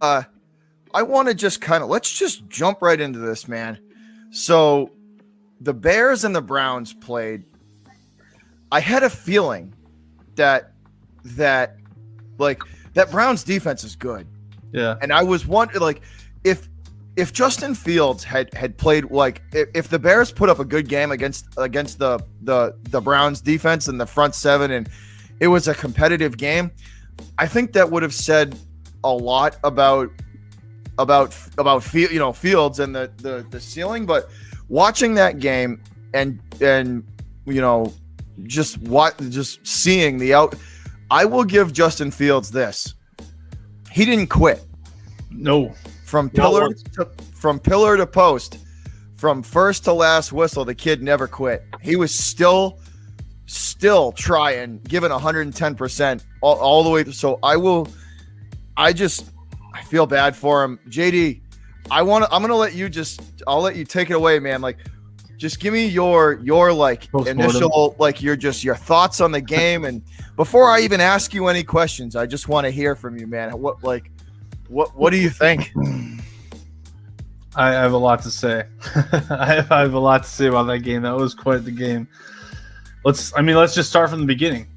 I want to just let's just jump right into this, man. So the Bears and the Browns played. I had a feeling that like that Browns defense is good. Yeah. And I was wondering, like, if Justin Fields had played, like, if the Bears put up a good game against the Browns defense and the front seven, and it was a competitive game, I think that would have said a lot about Fields and the ceiling. But watching that game and just seeing the out, I will give Justin Fields this. He didn't quit. No. From pillar to post, from first to last whistle, the kid never quit. He was still trying, giving 110% all the way through. So I feel bad for him. JD, I'm gonna let you I'll let you take it away, man. Like, just give me your like initial, like, your thoughts on the game. And before I even ask you any questions, I just want to hear from you, man. What do you think? I have a lot to say. I have a lot to say about that game. That was quite the game. Let's just start from the beginning.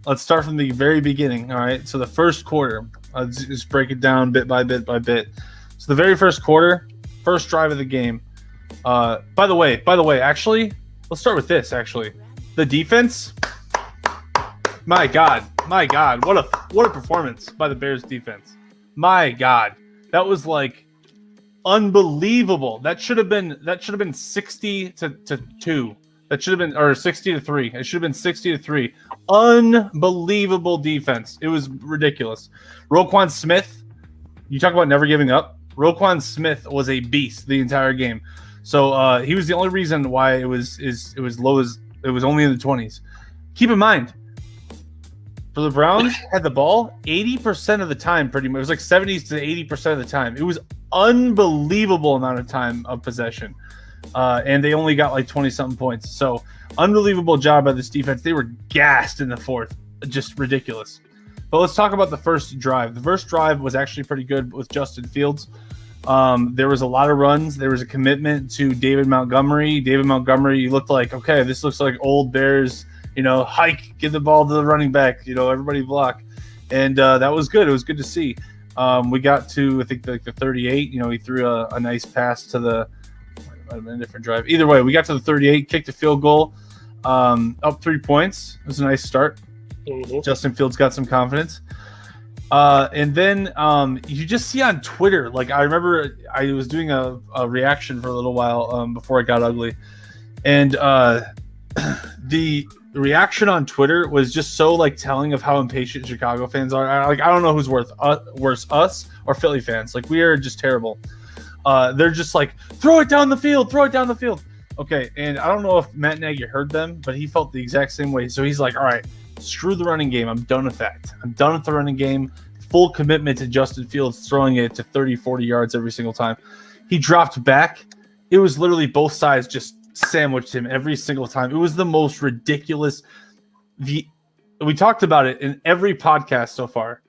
Let's start from the very beginning. All right. So the first quarter, I'll just break it down bit by bit by bit. So the very first quarter, first drive of the game. By the way, actually, let's start with this. Actually, the defense. My God, what a performance by the Bears defense. My God, that was like unbelievable. That should have been 60 to 2. That should have been, or 60 to 3. It should have been 60 to 3. Unbelievable defense. It was ridiculous. Roquan Smith, you talk about never giving up. Roquan Smith was a beast the entire game. So he was the only reason why it was low, as it was only in the 20s. Keep in mind, for the Browns, had the ball 80% of the time, pretty much. It was like 70s to 80% of the time. It was unbelievable amount of time of possession. And they only got like 20-something points. So unbelievable job by this defense. They were gassed in the fourth. Just ridiculous. But let's talk about the first drive. The first drive was actually pretty good with Justin Fields. There was a lot of runs. There was a commitment to David Montgomery. David Montgomery looked like, okay, this looks like old Bears, hike, give the ball to the running back, everybody block. And that was good. It was good to see. We got to, I think, the 38. He threw a nice pass to the – might have been a different drive. Either way, we got to the 38, kicked a field goal, up 3 points. It was a nice start. Mm-hmm. Justin Fields got some confidence. And then you just see on Twitter, like, I remember I was doing a reaction for a little while before it got ugly. And the reaction on Twitter was just so, like, telling of how impatient Chicago fans are. I don't know who's worse, us or Philly fans. Like, we are just terrible. They're just like, throw it down the field. Okay, and I don't know if Matt Nagy heard them, but he felt the exact same way. So he's like, all right, screw the running game. I'm done with that. I'm done with the running game. Full commitment to Justin Fields throwing it to 30, 40 yards every single time. He dropped back. It was literally both sides just sandwiched him every single time. It was the most ridiculous. We talked about it in every podcast so far.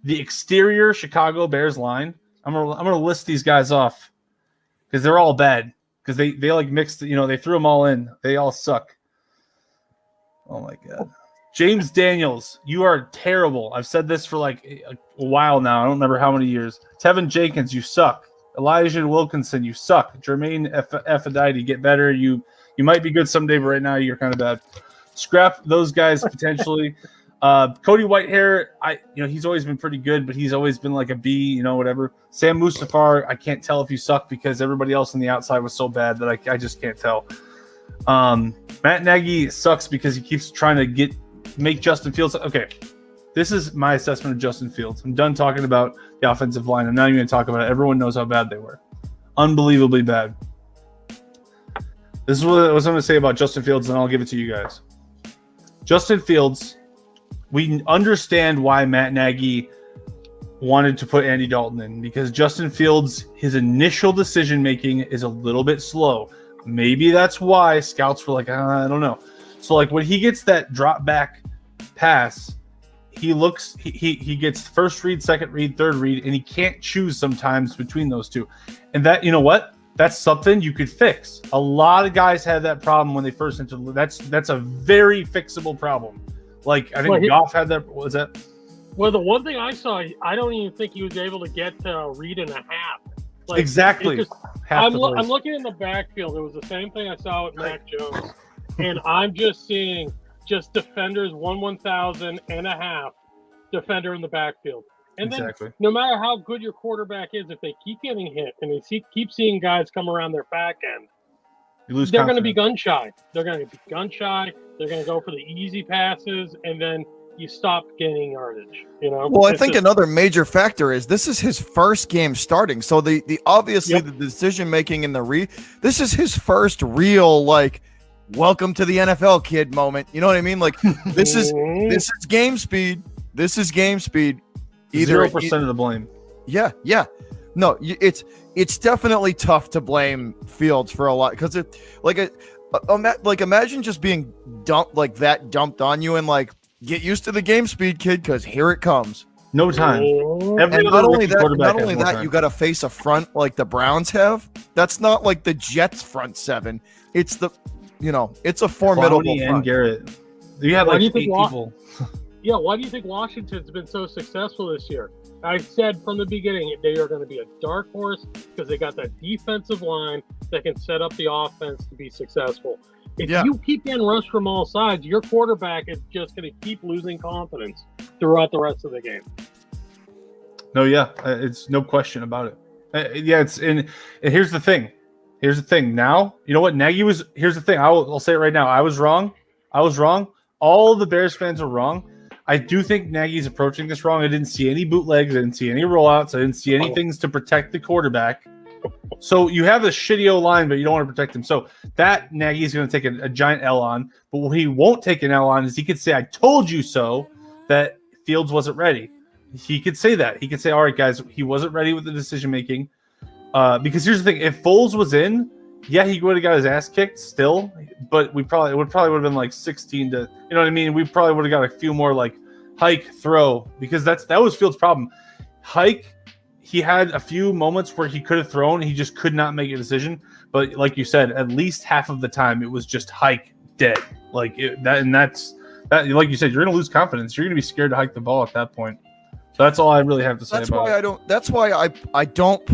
The exterior Chicago Bears line, I'm gonna list these guys off because they're all bad. Because they like mixed, they threw them all in. They all suck. Oh my God. James Daniels, you are terrible. I've said this for like a while now. I don't remember how many years. Tevin Jenkins, you suck. Elijah Wilkinson, you suck. Jermaine Aphrodite, get better. You might be good someday, but right now you're kind of bad. Scrap those guys potentially. Cody Whitehair, he's always been pretty good, but he's always been like a B, whatever. Sam Mustafar, I can't tell if you suck because everybody else on the outside was so bad that I just can't tell. Matt Nagy sucks because he keeps trying to make Justin Fields. Okay, this is my assessment of Justin Fields. I'm done talking about the offensive line. I'm not even going to talk about it. Everyone knows how bad they were. Unbelievably bad. This is what I was going to say about Justin Fields, and I'll give it to you guys. Justin Fields, we understand why Matt Nagy wanted to put Andy Dalton in, because Justin Fields, his initial decision-making is a little bit slow. Maybe that's why scouts were like, I don't know. So, like, when he gets that drop back pass, he gets first read, second read, third read, and he can't choose sometimes between those two. And that, you know what? That's something you could fix. A lot of guys had that problem when they first entered. That's a very fixable problem. Like I think Goff had that. What was that? Well, the one thing I saw, I don't even think he was able to get to a read and a half. Like, exactly. I'm looking in the backfield. It was the same thing I saw with Mac Jones. And I'm just seeing defenders 1,000 and a half defender in the backfield. And then no matter how good your quarterback is, if they keep getting hit and they keep seeing guys come around their back end, they're going to be gun shy. They're going to be gun shy. They're going to go for the easy passes, and then you stop gaining yardage. You know. Well, I think another major factor is this is his first game starting. So the obviously the decision making in this is his first real like welcome to the NFL kid moment. You know what I mean? Like this is game speed. This is game speed. 0% of the blame. Yeah. No, it's definitely tough to blame Fields for a lot because it imagine just being dumped on you and like get used to the game speed, kid, because here it comes. No time. And not only that, you got to face a front like the Browns have. That's not like the Jets front seven. It's it's a formidable Clowney front. And Garrett. You have like 8 people. Yeah, why do you think Washington's been so successful this year? I said from the beginning they are going to be a dark horse because they got that defensive line that can set up the offense to be successful. If you keep getting rushed from all sides, your quarterback is just going to keep losing confidence throughout the rest of the game. No, it's no question about it. And here's the thing. Now, you know what? Here's the thing. I'll say it right now. I was wrong. All the Bears fans are wrong. I do think Nagy's approaching this wrong. I didn't see any bootlegs. I didn't see any rollouts. I didn't see any things to protect the quarterback. So you have a shitty O-line, but you don't want to protect him. So that Nagy's going to take a giant L on. But what he won't take an L on is he could say, I told you so, that Fields wasn't ready. He could say that. He could say, all right, guys, he wasn't ready with the decision-making. Because here's the thing. If Foles was in, he would have got his ass kicked still, but it would probably have been like 16 to, you know what I mean? We probably would have got a few more like hike, throw, because that was Fields' problem. Hike, he had a few moments where he could have thrown, he just could not make a decision. But like you said, at least half of the time it was just hike, dead. Like that's like you said, you're going to lose confidence. You're going to be scared to hike the ball at that point. So that's all I really have to say about it. That's why I don't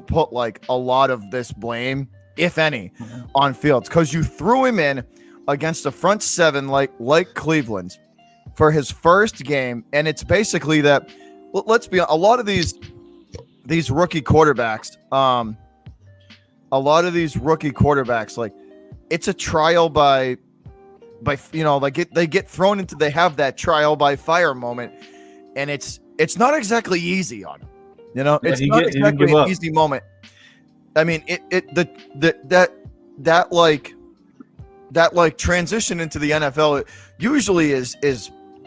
put a lot of this blame, if any, on Fields, because you threw him in against a front seven like Cleveland's for his first game, and it's basically that. Let's be a lot of these rookie quarterbacks. Like it's a trial by they get thrown into. They have that trial by fire moment, and it's not exactly easy on them. You know, it's not exactly an easy moment. I mean, that transition into the NFL usually is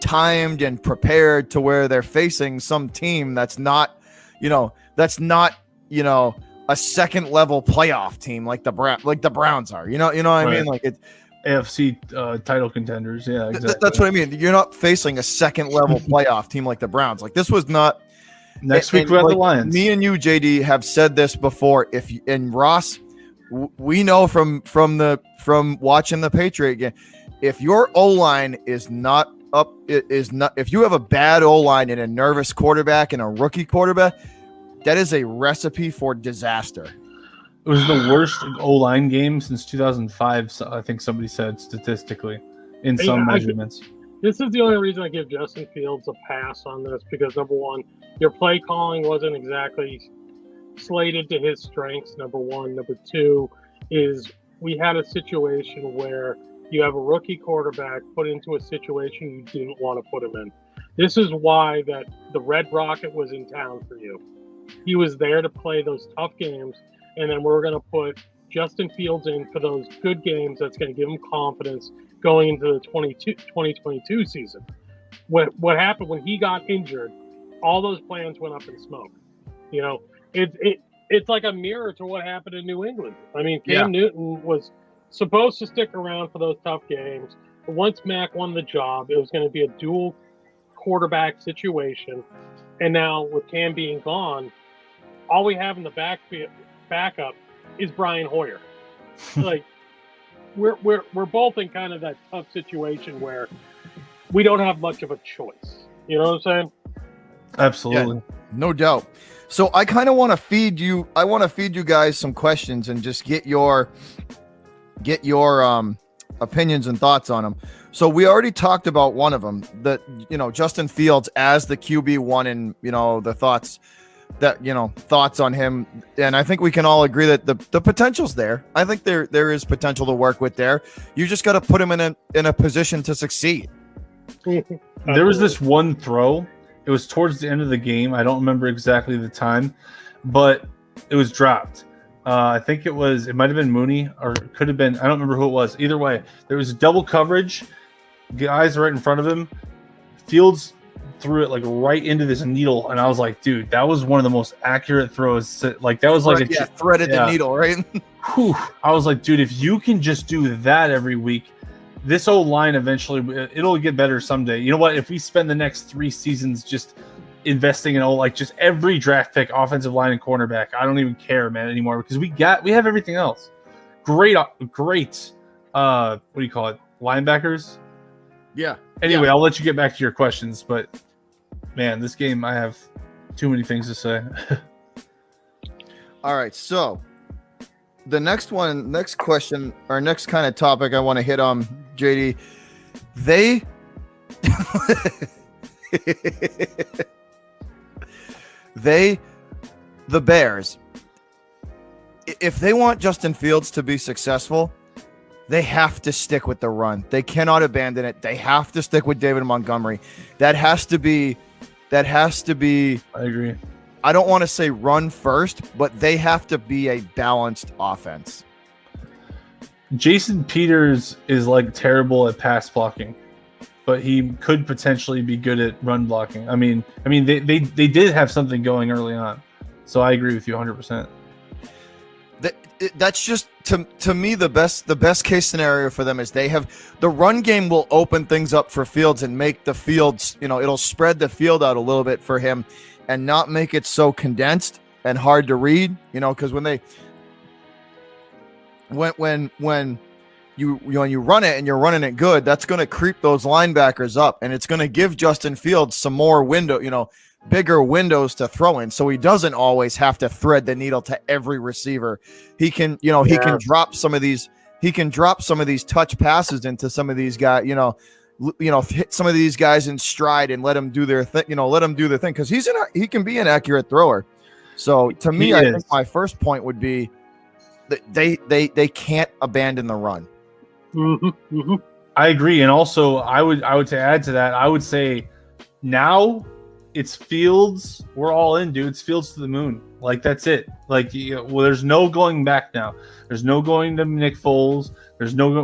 timed and prepared to where they're facing some team that's not a second level playoff team like the Browns are. You know what I mean? Like it's AFC title contenders. Yeah, exactly. That's what I mean. You're not facing a second level playoff team like the Browns. Like this was not. Next week we have the Lions. Me and you, JD, have said this before. And Ross, we know from watching the Patriot game, if your O-line is not up, if you have a bad O-line and a nervous quarterback and a rookie quarterback, that is a recipe for disaster. It was the worst O-line game since 2005. So I think somebody said statistically in some measurements. This is the only reason I give Justin Fields a pass on this, because number one, your play calling wasn't exactly slated to his strengths, number one. Number two is we had a situation where you have a rookie quarterback put into a situation you didn't want to put him in. This is why that the Red Rocket was in town for you. He was there to play those tough games, and then we're going to put Justin Fields in for those good games that's going to give him confidence going into the 2022 season. What happened when he got injured, all those plans went up in smoke. You know, it's like a mirror to what happened in New England. I mean, Cam Newton was supposed to stick around for those tough games. once Mac won the job, it was going to be a dual quarterback situation. And now with Cam being gone, all we have in the backup is Brian Hoyer. Like we're both in kind of that tough situation where we don't have much of a choice. You know what I'm saying? Absolutely. Yeah, no doubt. So I kind of want to feed you. I want to feed you guys some questions and just get your opinions and thoughts on them. So we already talked about one of them, that Justin Fields as the QB1, and the thoughts on him. And I think we can all agree that the potential's there. I think there is potential to work with there. You just got to put him in a position to succeed. There was this one throw. It was towards the end of the game. I don't remember exactly the time, but it was dropped. I think it might have been Mooney, or it could have been, I don't remember who it was. Either way, there was double coverage, guys right in front of him. Fields threw it like right into this needle, and I was like, dude, that was one of the most accurate throws. Like that was like threaded the needle, right? Whew. I was like, dude, if you can just do that every week, this O-line eventually, it'll get better someday. You know what? If we spend the next 3 seasons just investing in just every draft pick, offensive line and cornerback, I don't even care, man, anymore, because we have everything else. Great. What do you call it? Linebackers. Yeah. Anyway, I'll let you get back to your questions, but man, this game, I have too many things to say. All right, so the next question, or next kind of topic I want to hit on, JD, the Bears, if they want Justin Fields to be successful, they have to stick with the run. They cannot abandon it. They have to stick with David Montgomery. That has to be. I agree. I don't want to say run first, but they have to be a balanced offense. Jason Peters is like terrible at pass blocking, but he could potentially be good at run blocking. I mean, they did have something going early on, so I agree with you 100%. That's just to me the best case scenario for them is they have the run game will open things up for Fields and make the fields, it'll spread the field out a little bit for him and not make it so condensed and hard to read, because when you run it and you're running it good, that's going to creep those linebackers up, and it's going to give Justin Fields some more bigger windows to throw in, so he doesn't always have to thread the needle to every receiver. He can, he can drop some of these touch passes into some of these guys, hit some of these guys in stride and let them do their thing, because he can be an accurate thrower. So to me, I think my first point would be that they can't abandon the run. Mm-hmm. Mm-hmm. I agree, and also I would to add to that, I would say now it's Fields. We're all in, dude. It's Fields to the moon. Like that's it. Like there's no going back now. There's no going to Nick Foles.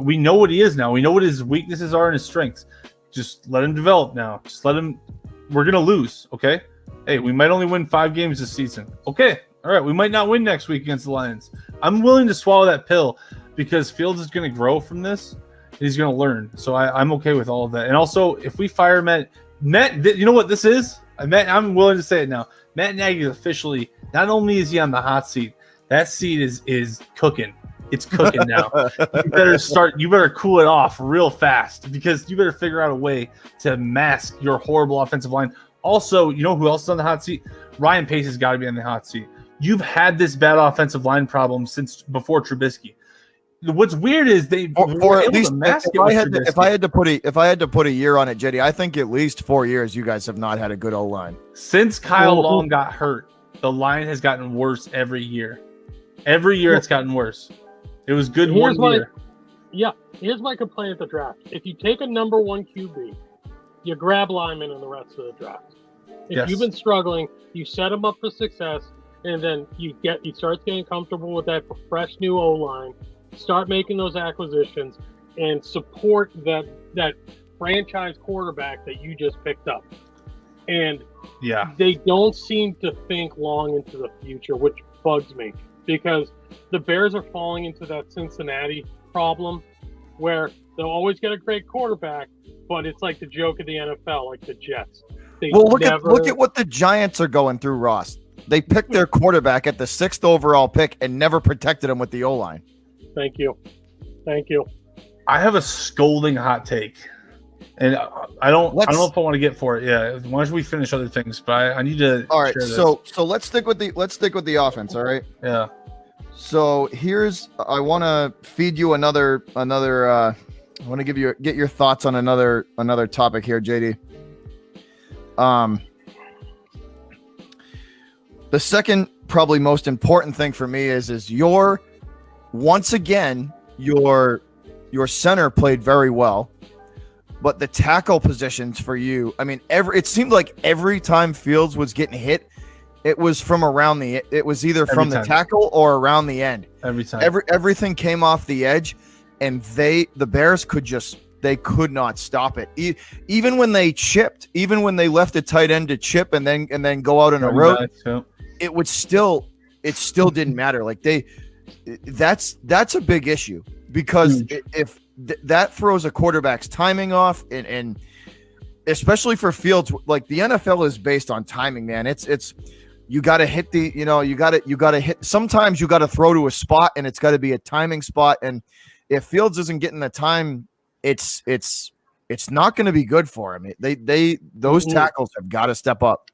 We know what he is now. We know what his weaknesses are and his strengths. Just let him develop now. Just let him. We're gonna lose, okay? Hey, we might only win 5 games this season. Okay, all right. We might not win next week against the Lions. I'm willing to swallow that pill because Fields is gonna grow from this. He's gonna learn. So I'm okay with all of that. And also, if we fire Matt, you know what this is? I'm willing to say it now. Matt Nagy is officially, not only is he on the hot seat, that seat is cooking. It's cooking now. You better cool it off real fast, because you better figure out a way to mask your horrible offensive line. Also, you know who else is on the hot seat? Ryan Pace has got to be on the hot seat. You've had this bad offensive line problem since before Trubisky. What's weird is or at least if I had to put a year on it, JD, I think at least 4 years you guys have not had a good O-line. Since Kyle Long got hurt, the line has gotten worse every year. Every year it's gotten worse. It was good one year. Yeah, here's my complaint at the draft. If you take a number 1 QB, you grab linemen in the rest of the draft. If you've been struggling, you set them up for success, and then you start getting comfortable with that fresh new O-line. Start making those acquisitions and support that franchise quarterback that you just picked up. And they don't seem to think long into the future, which bugs me, because the Bears are falling into that Cincinnati problem where They'll always get a great quarterback, but it's like the joke of the NFL, like the Jets. Well, look at what the Giants are going through, Ross. They picked their quarterback at the 6th overall pick and never protected him with the O-line. Thank you. I have a scolding hot take, and I don't know if I want to get for it. Yeah, why don't we finish other things? But I need to. All right, share this. so let's stick with the offense. All right. Yeah. So I want to feed you another. I want to get your thoughts on another topic here, JD. The second probably most important thing for me is once again your center played very well, but the tackle positions for you, I mean, it seemed like every time Fields was getting hit, it was from around it was either from the tackle or around the end. Every time. Everything came off the edge, and the Bears could not stop it. Even when they chipped, even when they left a tight end to chip and then go out on a road, it still didn't matter. Like that's a big issue, because if that throws a quarterback's timing off, and especially for Fields, like the NFL is based on timing, man. It's you got to hit you got to hit. Sometimes you got to throw to a spot, and it's got to be a timing spot. And if Fields isn't getting the time, it's not going to be good for him. Those tackles have got to step up.